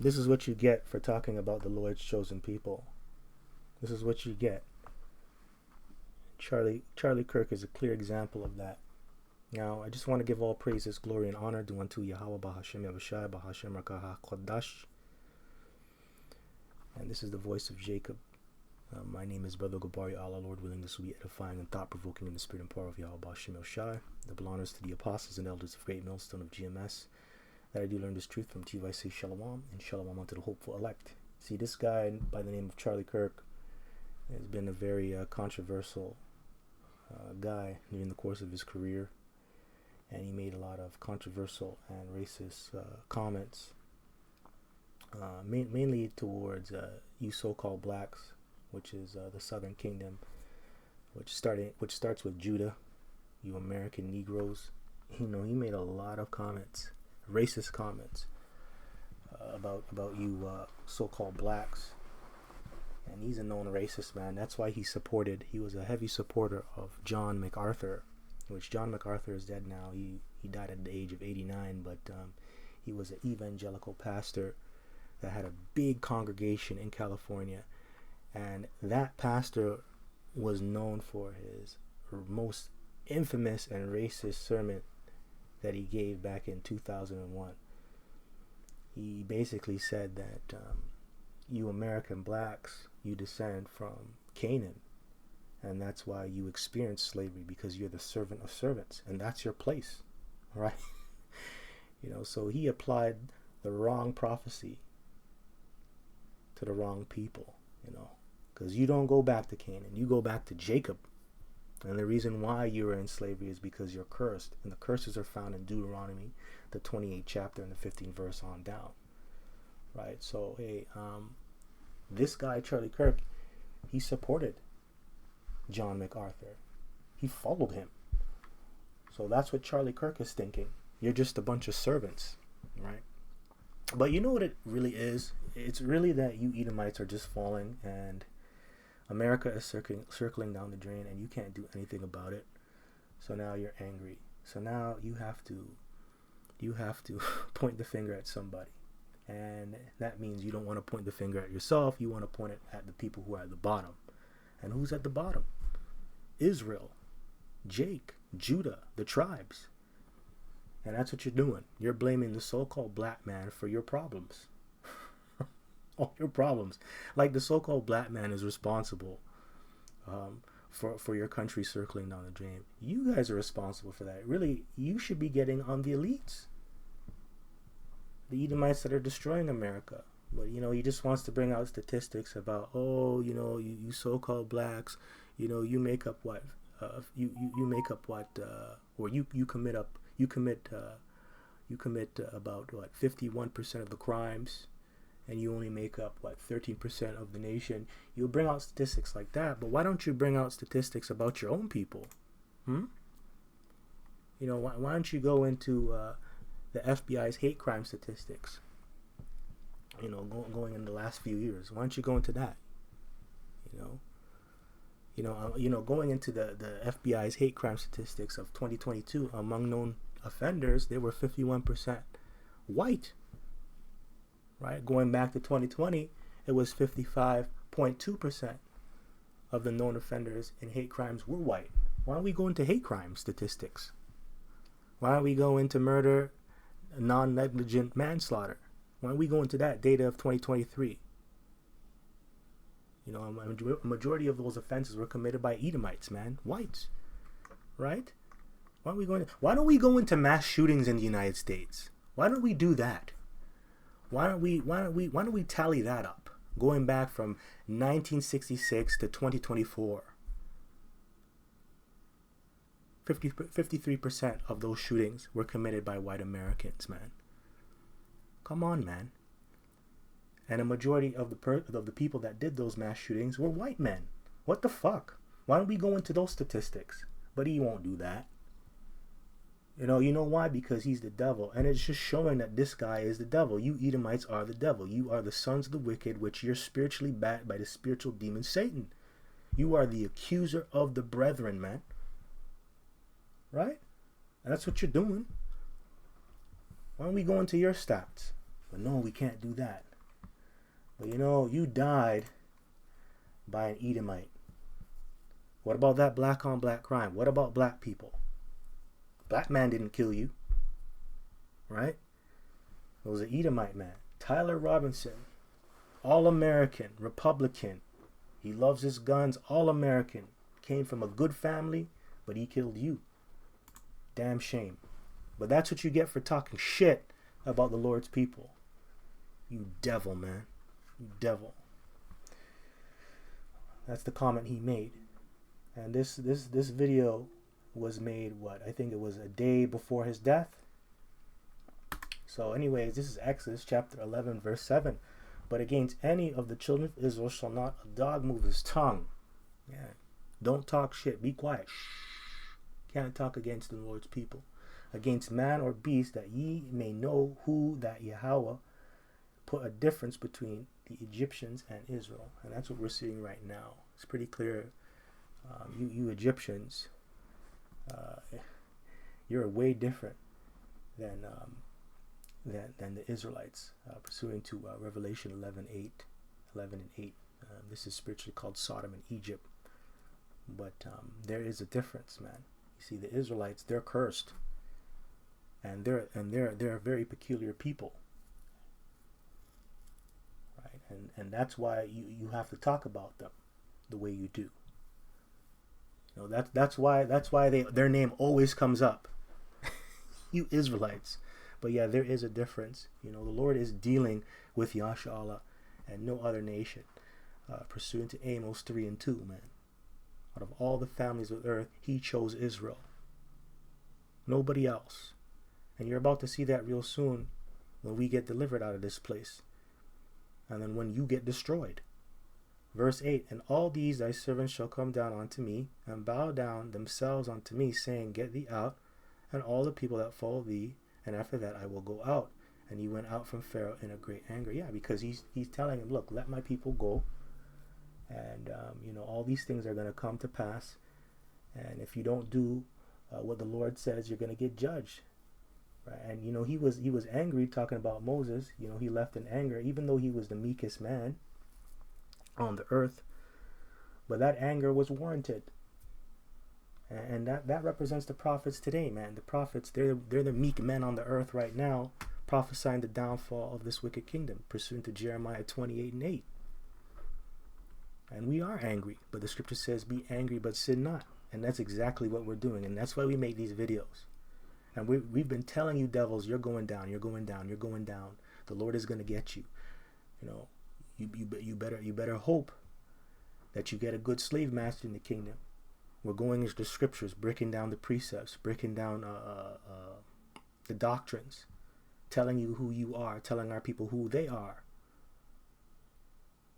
This is what you get for talking about the Lord's chosen people. This is what you get. Charlie Kirk is a clear example of that. Now, I just want to give all praises, glory, and honor due unto Yahweh Bahashem Yahushai Bahashem Rakaha Kodash. And this is the voice of Jacob. My name is Brother Gabari Allah. Lord willing, this will be edifying and thought-provoking in the spirit and power of Yahweh Bahashem Yahushai. Double honors to the apostles and elders of Great Millstone of GMS. That I do learn this truth from to you, I say Shalom, and Shalom unto the hopeful elect. See, this guy by the name of Charlie Kirk has been a very controversial guy during the course of his career, and he made a lot of controversial and racist comments, mainly towards you so-called blacks, which is the Southern Kingdom, which starts with Judah, you American Negroes. He made a lot of comments, racist comments, about you so-called blacks. And he's a known racist, man. That's why he was a heavy supporter of John MacArthur, which John MacArthur is dead now. He died at the age of 89, but he was an evangelical pastor that had a big congregation in California. And that pastor was known for his most infamous and racist sermon that he gave back in 2001. He basically said that you American blacks, you descend from Canaan, and that's why you experience slavery, because you're the servant of servants, and that's your place, right? So he applied the wrong prophecy to the wrong people, because you don't go back to Canaan, you go back to Jacob. And the reason why you are in slavery is because you're cursed, and the curses are found in Deuteronomy, the 28th chapter and the 15th verse on down, right? So hey, this guy Charlie Kirk, he supported John MacArthur. He followed him. So that's what Charlie Kirk is thinking. You're just a bunch of servants, right? But you know what it really is? It's really that you Edomites are just falling, and America is circling down the drain, and you can't do anything about it. So now you're angry. So now you have to point the finger at somebody. And that means you don't want to point the finger at yourself. You want to point it at the people who are at the bottom. And who's at the bottom? Israel, Jake, Judah, the tribes. And that's what you're doing. You're blaming the so-called black man for your problems. All your problems. Like the so-called black man is responsible for your country circling down the drain. You guys are responsible for that. Really, you should be getting on the elites. The Edomites that are destroying America. But he just wants to bring out statistics about, you so-called blacks, you make up what, you make up what, or you commit about what 51% of the crimes, and you only make up what 13% of the nation. You bring out statistics like that, but why don't you bring out statistics about your own people? Why don't you go into the FBI's hate crime statistics, going in the last few years? Why don't you go into that? Going into the FBI's hate crime statistics of 2022, among known offenders, they were 51% white, right? Going back to 2020, it was 55.2% of the known offenders in hate crimes were white. Why don't we go into hate crime statistics? Why don't we go into murder, non-negligent manslaughter? Why don't we go into that data of 2023? A majority of those offenses were committed by Edomites, man, whites, right? Why don't we go into mass shootings in the United States? Why don't we do that? Why don't we tally that up, going back from 1966 to 2024? 53% of those shootings were committed by white Americans, man. Come on, man. And a majority of the people that did those mass shootings were white men. What the fuck? Why don't we go into those statistics? But he won't do that. You know why? Because he's the devil. And it's just showing that this guy is the devil. You Edomites are the devil. You are the sons of the wicked, which you're spiritually backed by the spiritual demon Satan. You are the accuser of the brethren, man. Right? And that's what you're doing. Why don't we go into your stats? But no, we can't do that. But you know, you died by an Edomite. What about that black on black crime? What about black people? Black man didn't kill you, right? It was an Edomite man. Tyler Robinson, all-American, Republican. He loves his guns, all-American. Came from a good family, but he killed you. Damn shame. But that's what you get for talking shit about the Lord's people. You devil, man. You devil. That's the comment he made. And this video was made, what? I think it was a day before his death. So anyways, this is Exodus chapter 11, verse 7. But against any of the children of Israel shall not a dog move his tongue. Yeah. Don't talk shit. Be quiet. Shh. Can't talk against the Lord's people. Against man or beast, that ye may know who that Yahweh put a difference between the Egyptians and Israel. And that's what we're seeing right now. It's pretty clear. You Egyptians, you're way different than the Israelites, pursuant to Revelation 11 and 8. This is spiritually called Sodom and Egypt. But there is a difference, man. You see, the Israelites, they're cursed, and they're a very peculiar people, right? And that's why you have to talk about them the way you do. You know, that's why their name always comes up. You Israelites. But yeah, there is a difference. You know, the Lord is dealing with Yasharahla and no other nation, pursuant to Amos 3 and 2, man. Out of all the families of earth, he chose Israel. Nobody else. And you're about to see that real soon when we get delivered out of this place. And then when you get destroyed. Verse 8, and all these thy servants shall come down unto me, and bow down themselves unto me, saying, get thee out, and all the people that follow thee, and after that I will go out. And he went out from Pharaoh in a great anger. Yeah, because he's telling him, look, let my people go. And, you know, all these things are going to come to pass. And if you don't do what the Lord says, you're going to get judged. Right? And, you know, he was angry talking about Moses. You know, he left in anger, even though he was the meekest man on the earth. But that anger was warranted. And that represents the prophets today, man. The prophets, they're the meek men on the earth right now, prophesying the downfall of this wicked kingdom, pursuant to Jeremiah 28 and 8. And we are angry, but the scripture says, be angry, but sin not. And that's exactly what we're doing. And that's why we make these videos. And we've been telling you devils, you're going down, you're going down, you're going down. The Lord is going to get you. You know, you better hope that you get a good slave master in the kingdom. We're going into the scriptures, breaking down the precepts, breaking down the doctrines, telling you who you are, telling our people who they are.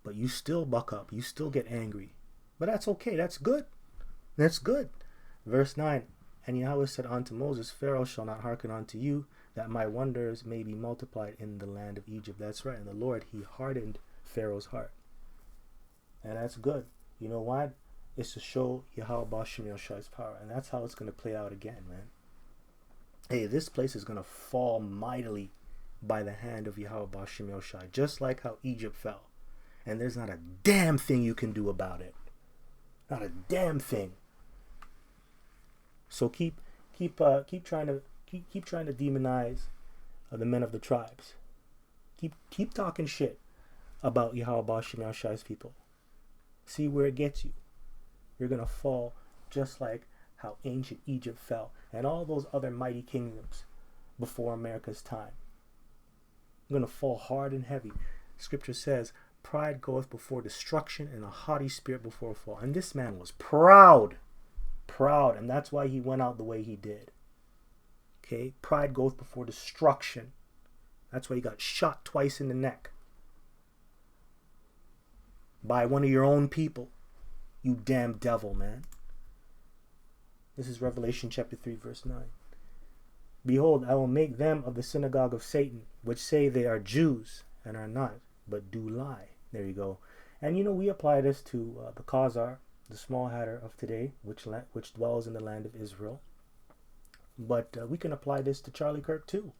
But you still buck up. You still get angry. But that's okay. That's good. That's good. Verse 9, and Yahweh said unto Moses, Pharaoh shall not hearken unto you, that my wonders may be multiplied in the land of Egypt. That's right. And the Lord, he hardened Pharaoh's heart. And that's good. You know why? It's to show Yahweh Bashim Yoshai's power. And that's how it's going to play out again, man. Hey, this place is going to fall mightily by the hand of Yahweh Bashim Yoshai, just like how Egypt fell. And there's not a damn thing you can do about it. Not a damn thing. So keep trying to demonize the men of the tribes. Keep talking shit about Yahweh Bashim Yoshai's people. See where it gets you. You're gonna fall just like how ancient Egypt fell, and all those other mighty kingdoms before America's time. You're gonna fall hard and heavy. Scripture says, pride goeth before destruction, and a haughty spirit before a fall. And this man was proud, and that's why he went out the way he did. Okay, pride goeth before destruction. That's why he got shot twice in the neck by one of your own people. You damn devil, man. This is Revelation chapter 3, verse 9. Behold, I will make them of the synagogue of Satan, which say they are Jews and are not, but do lie. There you go. And you know, we apply this to the Khazar, the small hatter of today, which dwells in the land of Israel. But we can apply this to Charlie Kirk too.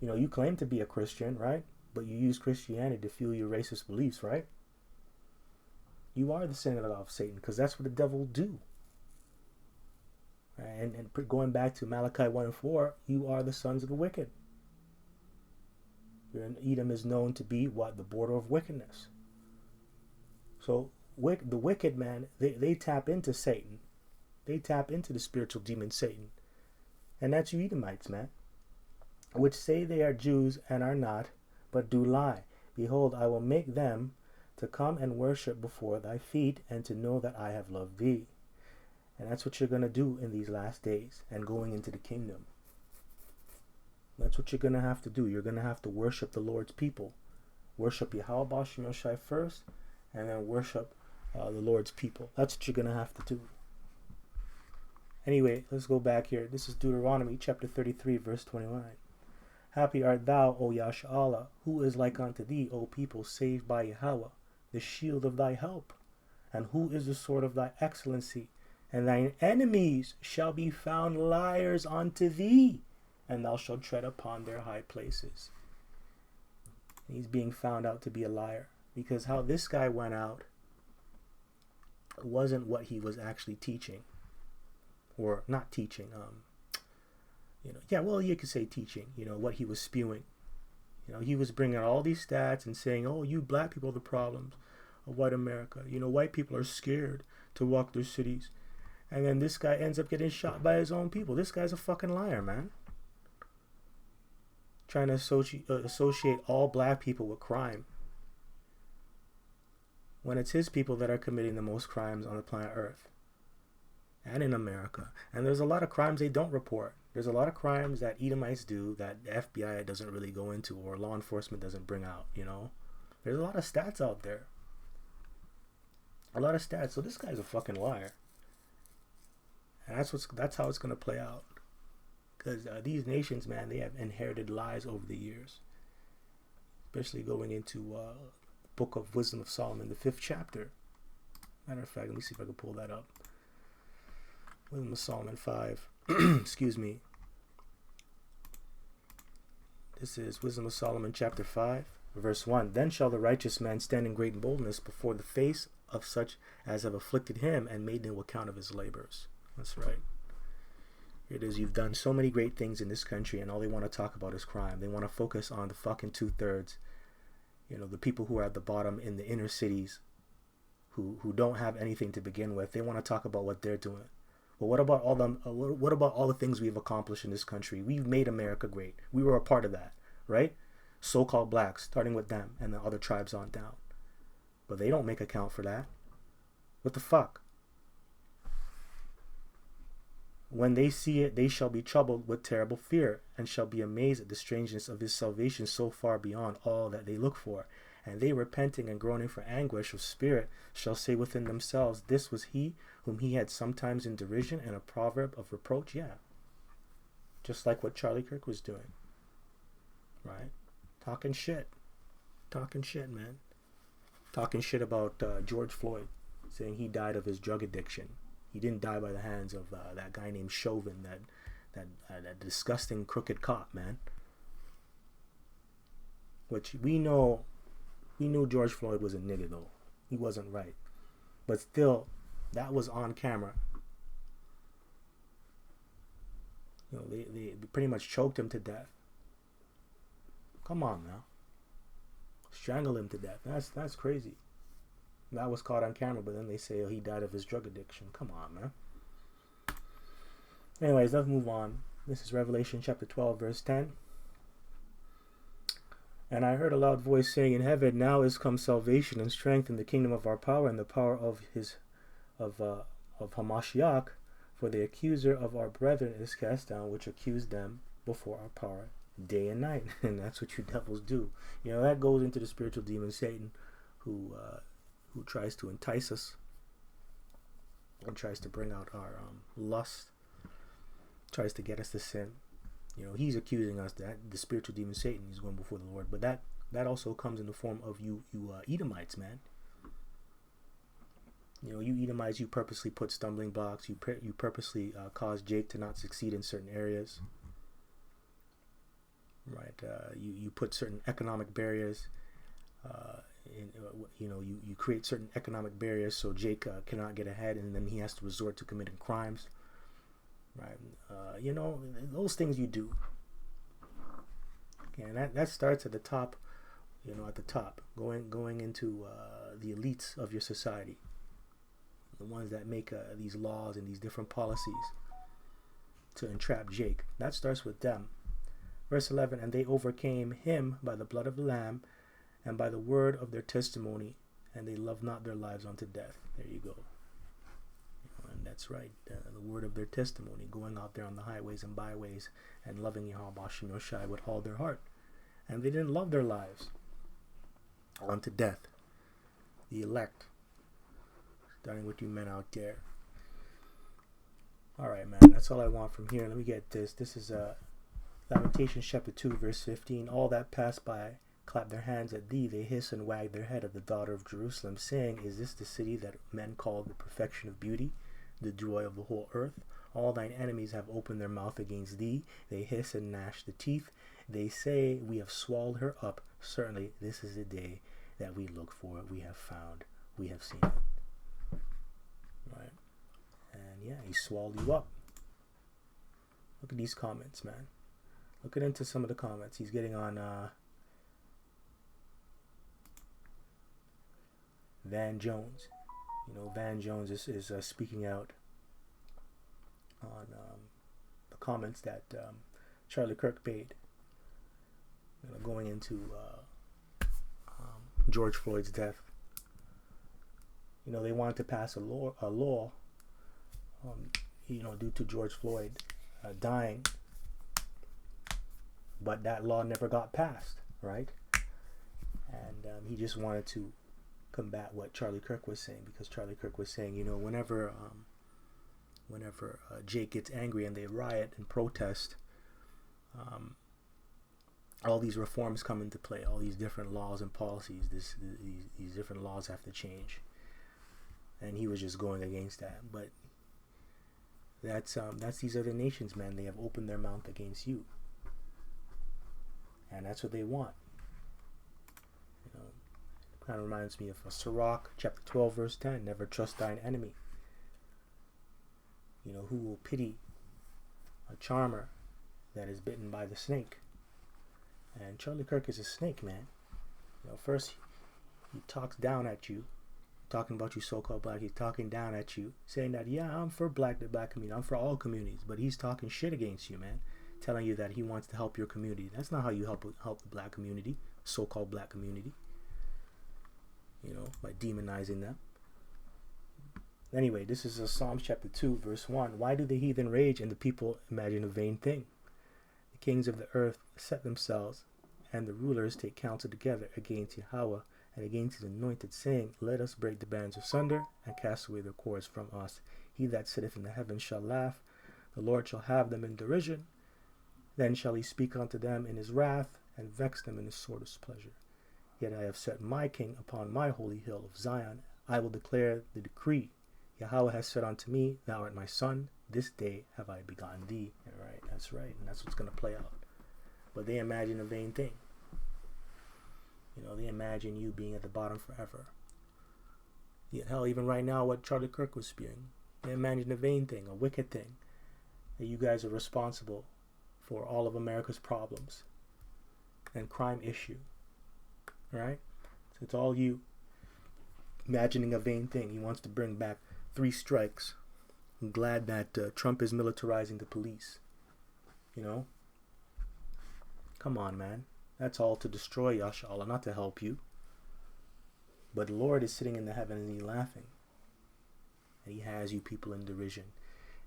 You know, you claim to be a Christian, right? but you use Christianity to fuel your racist beliefs, right? You are the synagogue of Satan, because that's what the devil will do. And going back to Malachi 1 and 4, you are the sons of the wicked. Edom is known to be what? The border of wickedness. So the wicked, man, they tap into Satan. They tap into the spiritual demon Satan. And that's you Edomites, man, which say they are Jews and are not, but do lie. Behold, I will make them to come and worship before thy feet, and to know that I have loved thee. And that's what you're going to do in these last days and going into the kingdom. That's what you're going to have to do. You're going to have to worship the Lord's people. Worship Yahweh Bashem Yoshai first, and then worship the Lord's people. That's what you're going to have to do. Anyway, let's go back here. This is Deuteronomy chapter 33, verse 29. Happy art thou, O Yashar'Allah, who is like unto thee, O people saved by Yahweh, the shield of thy help, and who is the sword of thy excellency. And thine enemies shall be found liars unto thee, and thou shalt tread upon their high places. And he's being found out to be a liar, because how this guy went out wasn't what he was actually teaching. Or not teaching, you could say teaching, what he was spewing. He was bringing all these stats and saying, oh, you black people are the problems of white America. White people are scared to walk their cities. And then this guy ends up getting shot by his own people. This guy's a fucking liar, man. Trying to associate all black people with crime, when it's his people that are committing the most crimes on the planet Earth. And in America. And there's a lot of crimes they don't report. There's a lot of crimes that Edomites do that the FBI doesn't really go into, or law enforcement doesn't bring out, There's a lot of stats out there. A lot of stats. So this guy's a fucking liar. And that's how it's going to play out. Because these nations, man, they have inherited lies over the years. Especially going into Book of Wisdom of Solomon, the 5th chapter. Matter of fact, let me see if I can pull that up. Wisdom of Solomon 5. Excuse me. This is Wisdom of Solomon chapter 5, verse 1. Then shall the righteous man stand in great boldness before the face of such as have afflicted him, and made no account of his labors. That's right. Here it is. You've done so many great things in this country, and all they want to talk about is crime. They want to focus on the fucking 2/3. The people who are at the bottom in the inner cities, who don't have anything to begin with. They want to talk about what they're doing. Well, what about all the things we've accomplished in this country? We've made America great. We were a part of that, right? So-called blacks, starting with them and the other tribes on down. But they don't make account for that. What the fuck? When they see it, they shall be troubled with terrible fear, and shall be amazed at the strangeness of his salvation so far beyond all that they look for. And they, repenting and groaning for anguish of spirit, shall say within themselves, this was he whom he had sometimes in derision, and a proverb of reproach. Yeah. Just like what Charlie Kirk was doing. Right? Talking shit. Talking shit, man. Talking shit about George Floyd. Saying he died of his drug addiction. He didn't die by the hands of that guy named Chauvin, that disgusting crooked cop, man. Which we knew George Floyd was a nigga, though. He wasn't right. But still, that was on camera. They pretty much choked him to death. Come on now. Strangle him to death. That's crazy. That was caught on camera, but then they say, oh, he died of his drug addiction. Come on, man. Anyways, let's move on. This is Revelation chapter 12, verse 10. And I heard a loud voice saying in heaven, now is come salvation and strength in the kingdom of our power and the power of Hamashiach, for the accuser of our brethren is cast down, which accused them before our power day and night. And that's what you devils do. That goes into the spiritual demon Satan, who tries to entice us and tries to bring out our lust, tries to get us to sin. He's accusing us that the spiritual demon Satan is going before the Lord. But that also comes in the form of you Edomites, man. You Edomites, you purposely put stumbling blocks. You purposely cause Jake to not succeed in certain areas. right? You put certain economic barriers. You create certain economic barriers so Jake cannot get ahead, and then he has to resort to committing crimes, right? Those things you do. Okay, and that starts at the top, at the top, going into the elites of your society, the ones that make these laws and these different policies to entrap Jake. That starts with them. Verse 11, and they overcame him by the blood of the Lamb and by the word of their testimony, and they loved not their lives unto death. There you go. And that's right, the word of their testimony, going out there on the highways and byways and loving Yahweh Hashem Yoshai with all their heart. And they didn't love their lives unto death. The elect, starting with you men out there. All right, man, that's all I want from here. Let me get this. This is Lamentations chapter 2, verse 15. All that pass by clap their hands at thee, they hiss and wag their head at the daughter of Jerusalem, saying, is this the city that men call the perfection of beauty, the joy of the whole earth? All thine enemies have opened their mouth against thee. They hiss and gnash the teeth. They say, we have swallowed her up. Certainly, this is the day that we look for. We have found. We have seen it. Right? And yeah, he swallowed you up. Look at these comments, man. Look into some of the comments. He's getting on Van Jones. Van Jones is speaking out on the comments that Charlie Kirk made, going into George Floyd's death. They wanted to pass a law, due to George Floyd dying, but that law never got passed, right? And he just wanted to combat what Charlie Kirk was saying, because Charlie Kirk was saying, whenever Jake gets angry and they riot and protest, all these reforms come into play. All these different laws and policies, these different laws have to change. And he was just going against that. But that's these other nations, man. They have opened their mouth against you, and that's what they want. Kind of reminds me of Sirach chapter 12 verse 10. Never trust thine enemy. Who will pity a charmer that is bitten by the snake? And Charlie Kirk is a snake, man. First he talks down at you, talking about you so-called black. He's talking down at you, saying that, yeah, I'm for the black community. I'm for all communities. But he's talking shit against you, man. Telling you that he wants to help your community. That's not how you help the black community, so-called black community. By demonizing them. Anyway, this is Psalms chapter 2, verse 1. Why do the heathen rage and the people imagine a vain thing? The kings of the earth set themselves, and the rulers take counsel together against Yahweh and against his anointed, saying, let us break the bands asunder and cast away their cords from us. He that sitteth in the heavens shall laugh. The Lord shall have them in derision. Then shall he speak unto them in his wrath, and vex them in his sore displeasure. Yet I have set my king upon my holy hill of Zion. I will declare the decree. Yahweh has said unto me, thou art my son. This day have I begotten thee. Right, that's right. And that's what's going to play out. But they imagine a vain thing. They imagine you being at the bottom forever. Yet hell, even right now, what Charlie Kirk was spewing. They imagine a vain thing, a wicked thing. That you guys are responsible for all of America's problems and crime issue. Right? So it's all you imagining a vain thing. He wants to bring back 3 strikes. I'm glad that Trump is militarizing the police. Come on, man. That's all to destroy Yashallah, not to help you. But the Lord is sitting in the heavens and he's laughing. And he has you people in derision.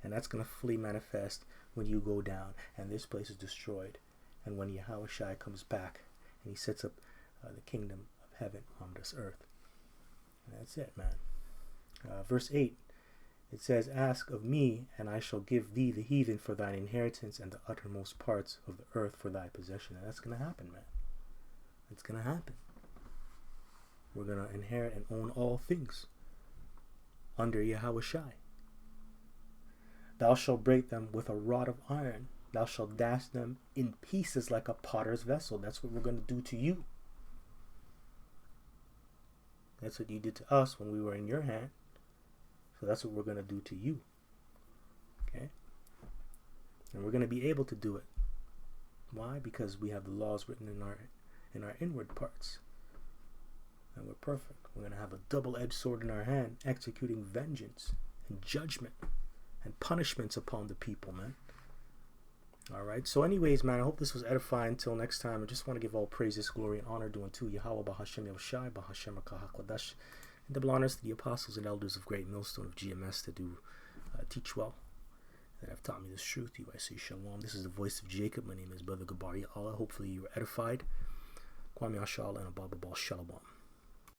And that's going to fully manifest when you go down and this place is destroyed. And when Yahweh Shai comes back and he sets up the kingdom of heaven on this earth. And that's it, man. Verse 8, it says, ask of me, and I shall give thee the heathen for thine inheritance, and the uttermost parts of the earth for thy possession. And that's going to happen, man. It's going to happen. We're going to inherit and own all things under Yahweh Shai. Thou shalt break them with a rod of iron, Thou shalt dash them in pieces like a potter's vessel. That's what we're going to do to you. That's what you did to us when we were in your hand. So that's what we're going to do to you. Okay? And we're going to be able to do it. Why? Because we have the laws written in our inward parts. And we're perfect. We're going to have a double-edged sword in our hand, executing vengeance and judgment and punishments upon the people, man. Alright, so anyways, man, I hope this was edifying. Until next time, I just want to give all praises, glory, and honor due unto Yahweh, Bahashem Yahushai, Bahashem HaKahakwadash, and double honors to the apostles and elders of Great Millstone of GMS that do teach well, that have taught me this truth. You, I say shalom. This is the voice of Jacob. My name is Brother Gabar Allah. Hopefully you were edified. Kwame Ashala and Ababa Bal Shalom.